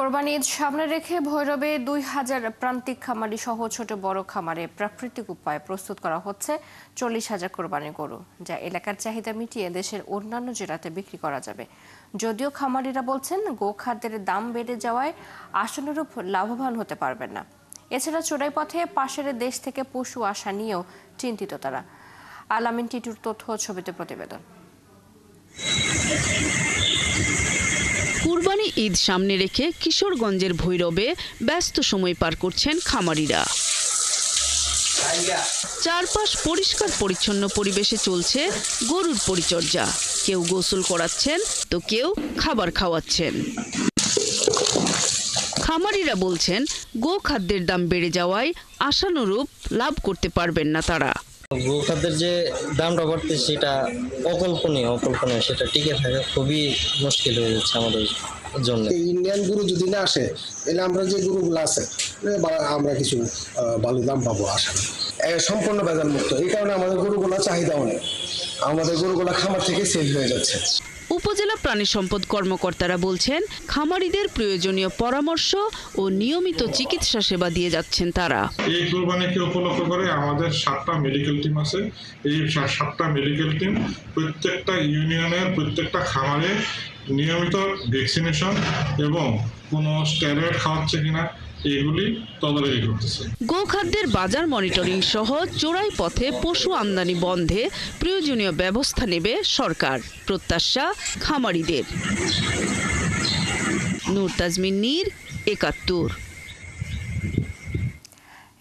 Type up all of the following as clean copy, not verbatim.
কোরবানি ঈদ সামনে রেখে ভৈরবে ২,০০০ প্রান্তিক খামারি সহ ছোট বড় খামারে প্রাকৃতিক উপায়ে প্রস্তুত করা হচ্ছে ৪০,০০০ কোরবানি গরু, যা এলাকার চাহিদা মিটিয়ে দেশের অন্যান্য জেলাতে বিক্রি করা যাবে। যদিও খামারিরা বলছেন গোখাদ্যের দাম বেড়ে যাওয়ায় আশানুরূপ লাভবান হতে পারবেন না। এছাড়া চোরাই পথে পাশের দেশ থেকে পশু আসা নিয়েও চিন্তিত তারা। আলামিন টিটুর তথ্য ছবিতে প্রতিবেদন। কুরবানি ঈদ সামনে রেখে কিশোরগঞ্জের ভৈরবে ব্যস্ত সময় পার করছেন খামারিরা। চারপাশ পরিষ্কার পরিচ্ছন্ন পরিবেশে চলছে গরুর পরিচর্যা। কেউ গোসল করাচ্ছেন তো কেউ খাবার খাওয়াচ্ছেন। খামারিরা বলছেন গোখাদ্যের দাম বেড়ে যাওয়ায় আশানুরূপ লাভ করতে পারবেন না তারা। গোখাদ্যের যে দামটা বাড়তেছে সেটা অকল্পনীয়, সেটা টিকে থাকা খুবই মুশকিল হয়ে যাচ্ছে আমাদের জন্য। ইন্ডিয়ান গরু যদি না আসে তাহলে আমরা যে গরুগুলো আছে আমরা কিছু ভালো দাম পাবো আশা সম্পূর্ণ ভেজাল মুক্ত। এই কারণে আমাদের গরুগুলো চাহিদা অনেক, আমাদের গরুগুলো খামার থেকে সেল হয়ে যাচ্ছে। উপজেলা প্রাণী সম্পদ কর্মকর্তারা বলছেন খামারিদের প্রয়োজনীয় পরামর্শ ও নিয়মিত চিকিৎসা সেবা দিয়ে যাচ্ছেন তারা। এই কোরবানিকে উপলক্ষ করে আমাদের 7টা মেডিকেল টিম আছে। এই 7টা মেডিকেল টিম প্রত্যেকটা ইউনিয়নের প্রত্যেকটা খামারে নিয়মিত ভ্যাকসিনেশন এবং কোনো স্টেরয়েড খাওয়াচ্ছে কিনা এগুলি তদারকি করতেছে। গোখাদ্যের বাজার মনিটরিং সহ চোরাই পথে পশু আমদানি বন্ধে প্রয়োজনীয় ব্যবস্থা নেবে সরকার, প্রত্যাশা খামারিদের। নূর তাজমিন নীর, ৭১।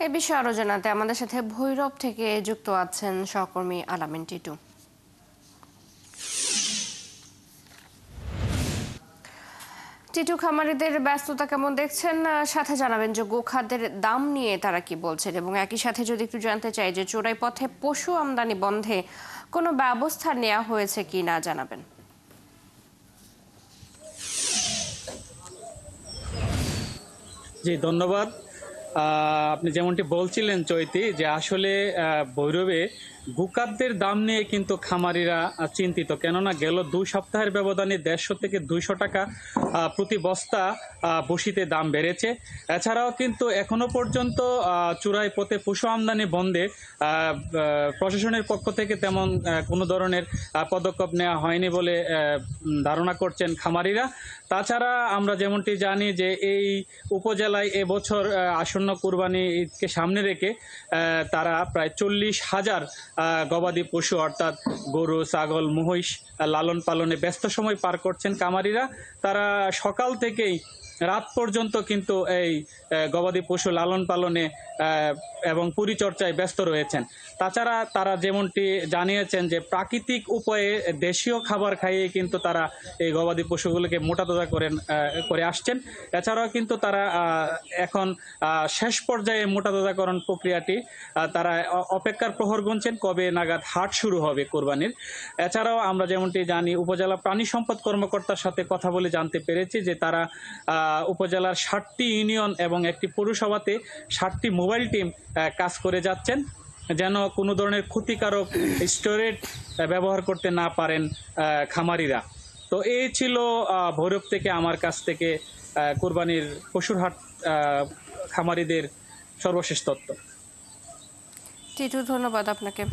এ বিষয়ে আরো জানাতে আমাদের সাথে ভৈরব থেকে যুক্ত আছেন সহকর্মী আলামিন টিটু। টিটু, খামারিদের ব্যস্ততা কেমন দেখছেন? সাথে জানাবেন যে গোখাদ্যের দাম নিয়ে তারা কি বলছেন, এবং একই সাথে যদি একটু জানতে চাই যে চোরাই পথে পশু আমদানি বন্ধে কোনো ব্যবস্থা নেওয়া হয়েছে কি না জানাবেন। জি ধন্যবাদ। আপনি যেমনটি বলছিলেন চৈতি, যে আসলে ভৈরবে গোখাদ্যের দাম নিয়ে কিন্তু খামারিরা চিন্তিত, কেননা গেল 2 সপ্তাহের ব্যবধানে 150 থেকে 200 টাকা প্রতি বস্তা বসিতে দাম বেড়েছে। এছাড়াও কিন্তু এখনো পর্যন্ত চোরাই পথে পশু আমদানি বন্ধে প্রশাসনের পক্ষ থেকে তেমন কোনো ধরনের পদক্ষেপ নেওয়া হয়নি বলে ধারণা করছেন খামারিরা। তাছাড়া আমরা যেমনটি জানি যে এই উপজেলায় এবছর আসন্ন কুরবানি ঈদকে সামনে রেখে তারা প্রায় 40,000 গবাদি পশু অর্থাৎ গরু, ছাগল, মহিষ লালন পালনে ব্যস্ত সময় পার করছেন খামারিরা। তারা সকাল থেকেই রাত পর্যন্ত কিন্তু এই গবাদি পশু লালন পালনে এবং পরিচর্যায় ব্যস্ত রয়েছেন। তাছাড়া তারা যেমনটি জানিয়েছেন যে প্রাকৃতিক উপায়ে দেশীয় খাবার খাইয়ে কিন্তু তারা এই গবাদি পশুগুলোকে মোটাতাজা করে আসছেন। এছাড়াও কিন্তু তারা এখন শেষ পর্যায়ে মোটাতাজাকরণ প্রক্রিয়াটি তারা অপেক্ষার প্রহর গুনছেন কবে নাগাদ হাট শুরু হবে কোরবানির। এছাড়াও আমরা যেমনটি জানি উপজেলা প্রাণী সম্পদ কর্মকর্তার সাথে কথা বলে জানতে পেরেছি যে তারা উপজেলার 60টি ইউনিয়ন এবং একটি পৌরসভাতে 60টি মোবাইল টিম কাজ করে যাচ্ছেন, যেন কোনো ধরনের ক্ষতিকারক স্টোরেজ ব্যবহার করতে না পারেন খামারিরা। তো এই ছিল ভৈরব থেকে আমার কাছ থেকে কোরবানির পশুর হাট খামারিদের সর্বশেষ তথ্য। টিটু, ধন্যবাদ আপনাকে।